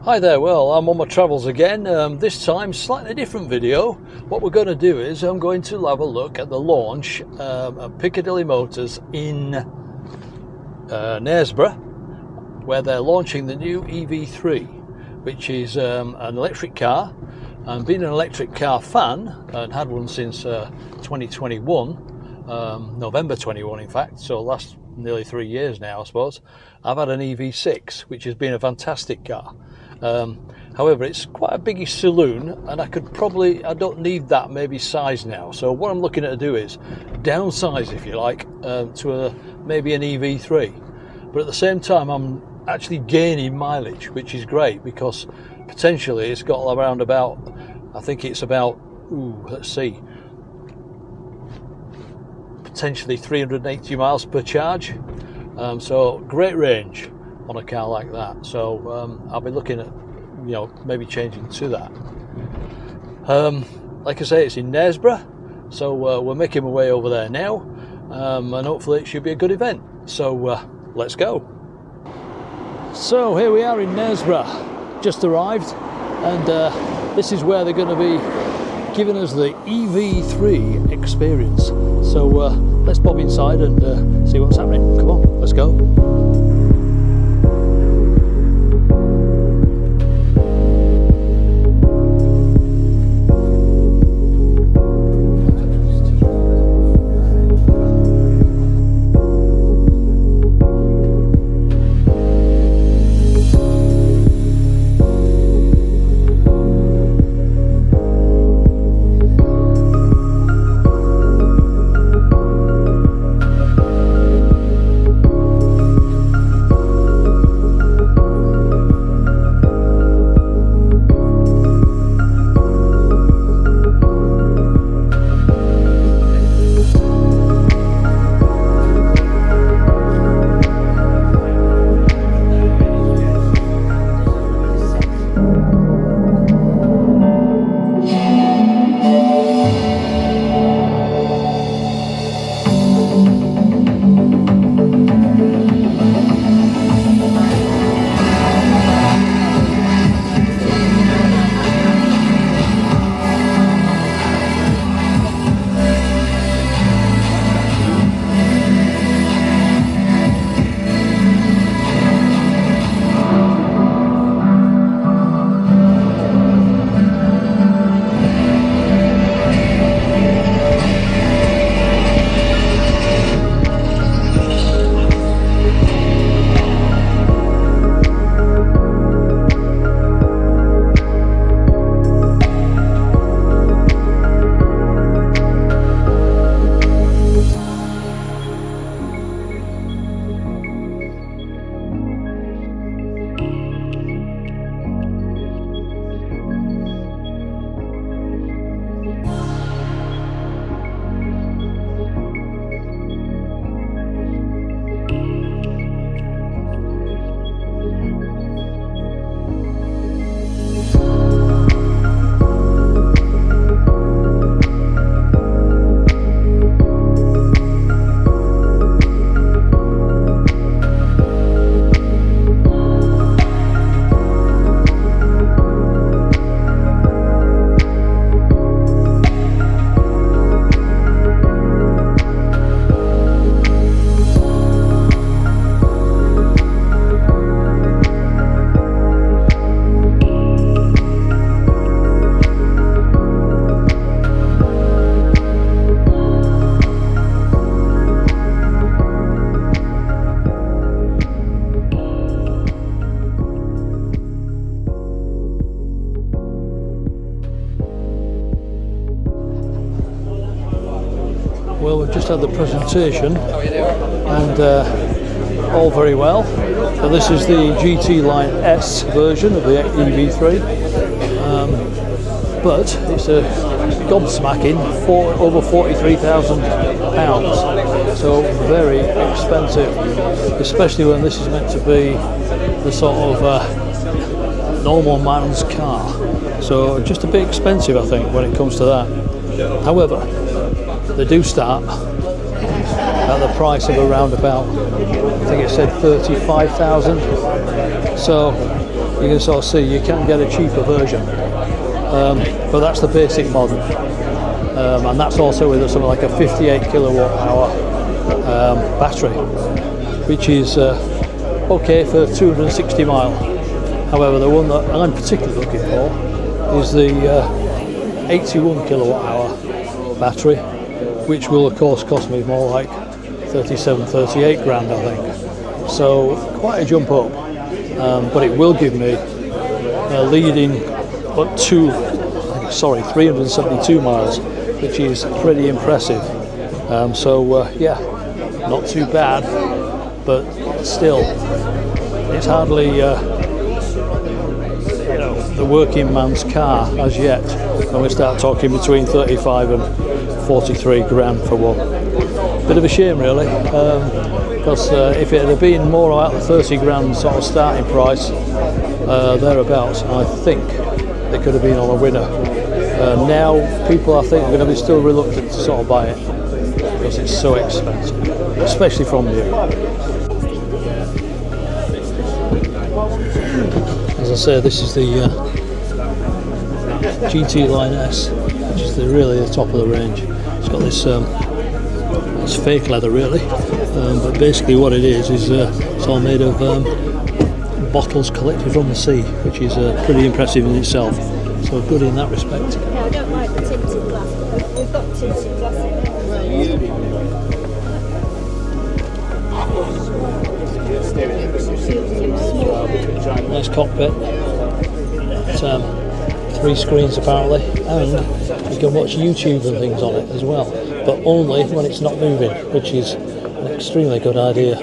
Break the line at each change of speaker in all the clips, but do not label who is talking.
Hi there, well I'm on my travels again, this time slightly different video. What we're going to do is I'm going to have a look at the launch at Piccadilly Motors in Knaresborough, where they're launching the new EV3, which is an electric car. And being an electric car fan, and had one since 2021, November 21 in fact, so last nearly 3 years now I suppose, I've had an EV6, which has been a fantastic car. However, it's quite a biggish saloon, and I don't need that maybe size now. So what I'm looking at to do is downsize, if you like, to maybe an EV3. But at the same time, I'm actually gaining mileage, which is great, because potentially it's got around about, I think it's about, let's see, potentially 380 miles per charge. So great range on a car like that, so I'll be looking at, maybe changing to that. Like I say, it's in Knaresborough, so we're making our way over there now, and hopefully it should be a good event. So let's go. So here we are in Knaresborough, just arrived, and this is where they're going to be giving us the EV3 experience. So let's pop inside and see what's happening. Come on, let's go. Well, we've just had the presentation, and all very well. So this is the GT Line S version of the EV3, but it's a gobsmacking over £43,000, so very expensive, especially when this is meant to be the sort of normal man's car. So just a bit expensive, I think, when it comes to that. However, they do start at the price of around about, I think it said 35,000. So you can sort of see you can get a cheaper version, but that's the basic model, and that's also with something like a 58 kilowatt hour battery, which is okay for 260 mile. However, the one that I'm particularly looking for is the 81 kilowatt hour battery, which will of course cost me more like 38 grand, I think. So quite a jump up, but it will give me a leading up to 372 miles, which is pretty impressive. Yeah, not too bad, but still, it's hardly the working man's car as yet, when we start talking between 35 and 43 grand for one. Bit of a shame really, because if it had been more like the 30 grand sort of starting price, thereabouts, I think they could have been on a winner. Now people, I think, are going to be still reluctant to sort of buy it because it's so expensive, especially from new. As I say, this is the GT Line S, which is really the top of the range. It's got this it's fake leather really, but basically what it is it's all made of bottles collected from the sea, which is pretty impressive in itself. So good in that respect.
No, I don't like the tinted glass. We've got tinted glass in it.
Nice cockpit. It's, 3 screens apparently, and you can watch YouTube and things on it as well, but only when it's not moving, which is an extremely good idea.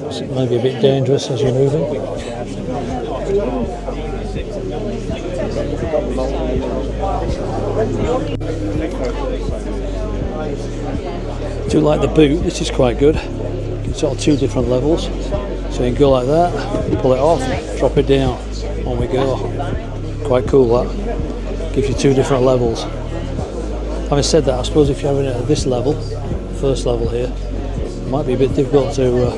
It's maybe a bit dangerous as you're moving. Do like the boot, this is quite good. It's sort of 2 different levels, so you can go like that, pull it off, drop it down, on we go. Quite cool, that gives you 2 different levels. Having said that, I suppose if you're having it at this level, first level here, it might be a bit difficult to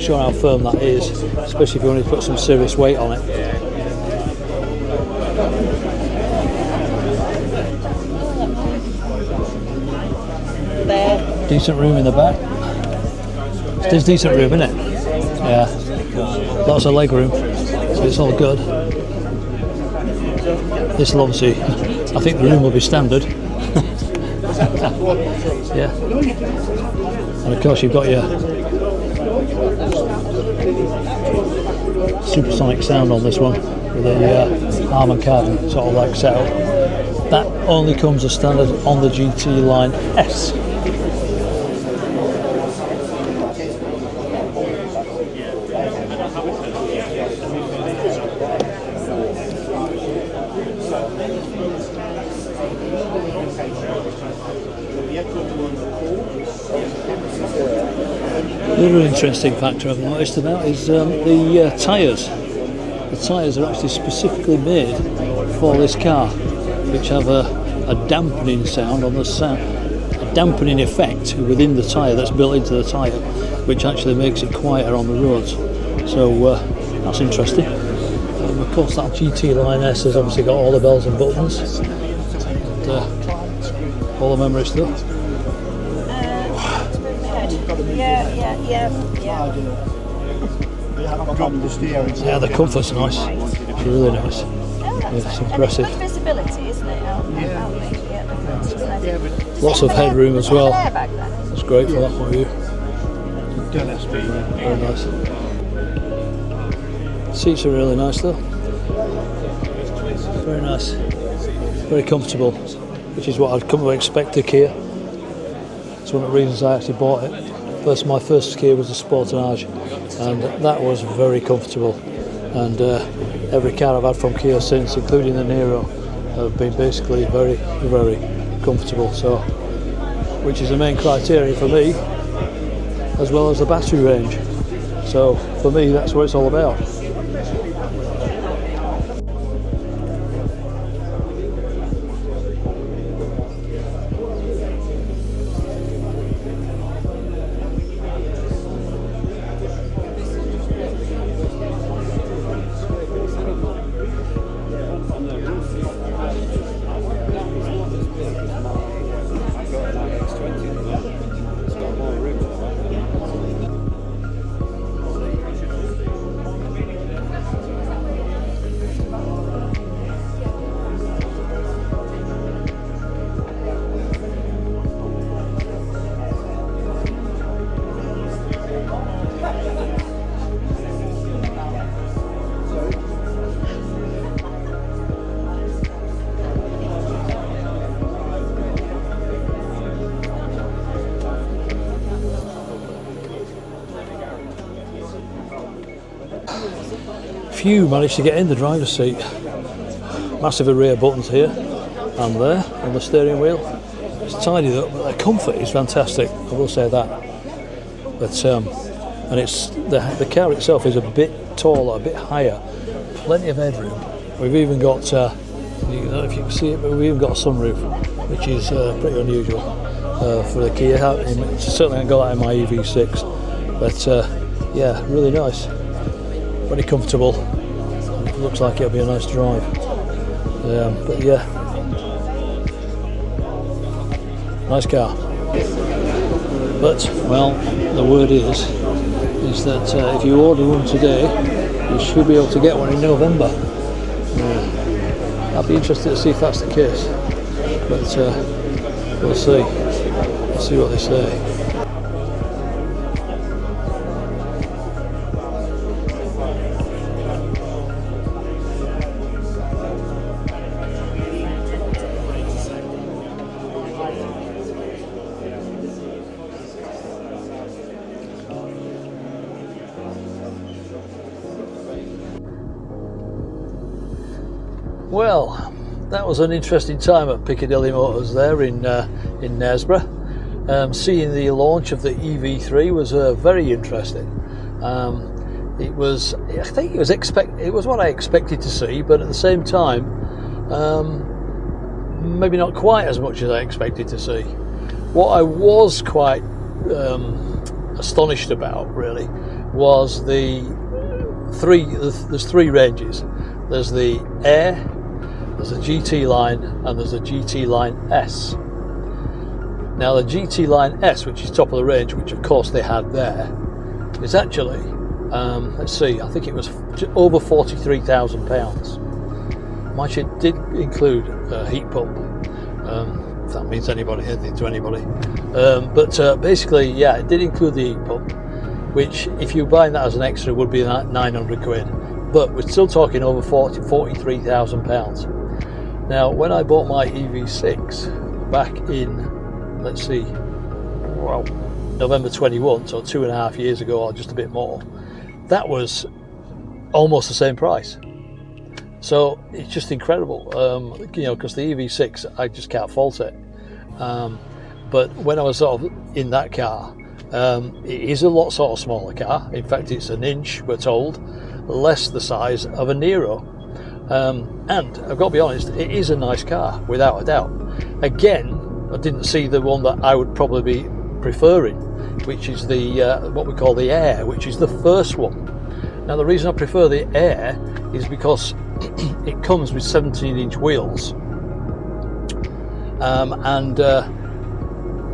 show how firm that is, especially if you want to put some serious weight on it. Decent room in the back. There's decent room, isn't it? Yeah, lots of leg room, so it's all good. This will obviously, I think the room will be standard. Yeah, and of course you've got your supersonic sound on this one with a Harman Kardon sort of like setup. That only comes as standard on the GT Line S. The other interesting factor I've noticed about is the tyres. The tyres are actually specifically made for this car, which have a dampening sound on the sound, a dampening effect within the tyre that's built into the tyre, which actually makes it quieter on the roads. So that's interesting. Of course, that GT Line S has obviously got all the bells and buttons, and, all the memory stuff. Yeah. Yeah, the comfort's nice. It's really nice. Yeah, it's impressive.
And it's good visibility, isn't it?
Lots of headroom as well.
That's
That's great for that point of view. Very nice. Seats are really nice though. Very nice. Very comfortable, which is what I'd come to expect a Kia. It's one of the reasons I actually bought it. My first Kia was a Sportage, and that was very comfortable. And every car I've had from Kia since, including the Nero, have been basically very, very comfortable. So, which is the main criteria for me, as well as the battery range. So for me, that's what it's all about. Few managed to get in the driver's seat. Massive rear buttons here and there on the steering wheel. It's tidied up, but the comfort is fantastic, I will say that. But and it's the car itself is a bit taller, a bit higher, plenty of headroom. We've even got I don't know if you can see it, but we've even got a sunroof, which is pretty unusual for the Kia. Certainly haven't got that in my EV6, but yeah, really nice, very comfortable. And it looks like it'll be a nice drive. But yeah, nice car. But well, the word is that if you order one today, you should be able to get one in November. I'd be interested to see if that's the case, but we'll see. We'll see what they say. Well, that was an interesting time at Piccadilly Motors there in Knaresborough. Seeing the launch of the EV3 was very interesting. It was what I expected to see, but at the same time, maybe not quite as much as I expected to see. What I was quite astonished about, really, was there's three ranges. There's the Air, there's a GT line, and there's a GT line S. Now the GT line S, which is top of the range, which of course they had there, is actually, let's see, I think it was over £43,000. Mind you, it did include a heat pump, if that means anything to anybody. But basically, yeah, it did include the heat pump, which if you're buying that as an extra would be £900. But we're still talking over £43,000. Now, when I bought my EV6 back in, let's see, well, November 21, so 2.5 years ago, or just a bit more, that was almost the same price. So it's just incredible, you know, because the EV6, I just can't fault it. But when I was sort of in that car, it is a lot sort of smaller car. In fact, it's an inch, we're told, less the size of a Nero. And I've got to be honest, it is a nice car, without a doubt. Again, I didn't see the one that I would probably be preferring, which is the what we call the Air, which is the first one. Now, the reason I prefer the Air is because it comes with 17-inch wheels, and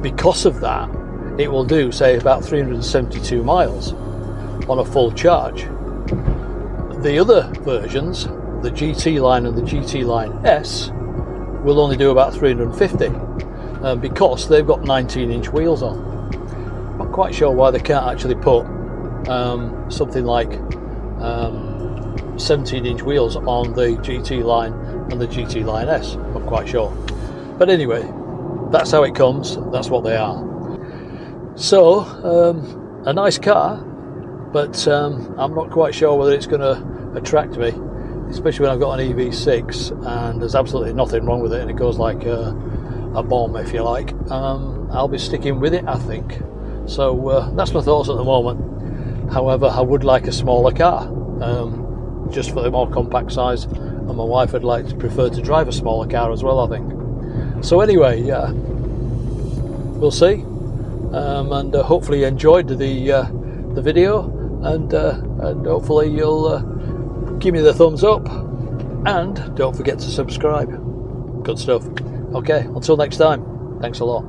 because of that, it will do, say, about 372 miles on a full charge. The other versions, the GT line and the GT line S, will only do about 350 because they've got 19-inch wheels on. Not quite sure why they can't actually put something like 17-inch wheels on the GT line and the GT line S. Not quite sure. But anyway, that's how it comes. That's what they are. So, a nice car, but I'm not quite sure whether it's going to attract me, especially when I've got an EV6 and there's absolutely nothing wrong with it and it goes like a bomb, if you like. I'll be sticking with it, I think. So that's my thoughts at the moment. However, I would like a smaller car, just for the more compact size, and my wife would prefer to drive a smaller car as well, I think. So anyway, yeah, we'll see, and hopefully you enjoyed the video, and hopefully you'll give me the thumbs up, and don't forget to subscribe. Good stuff. Okay, until next time, thanks a lot.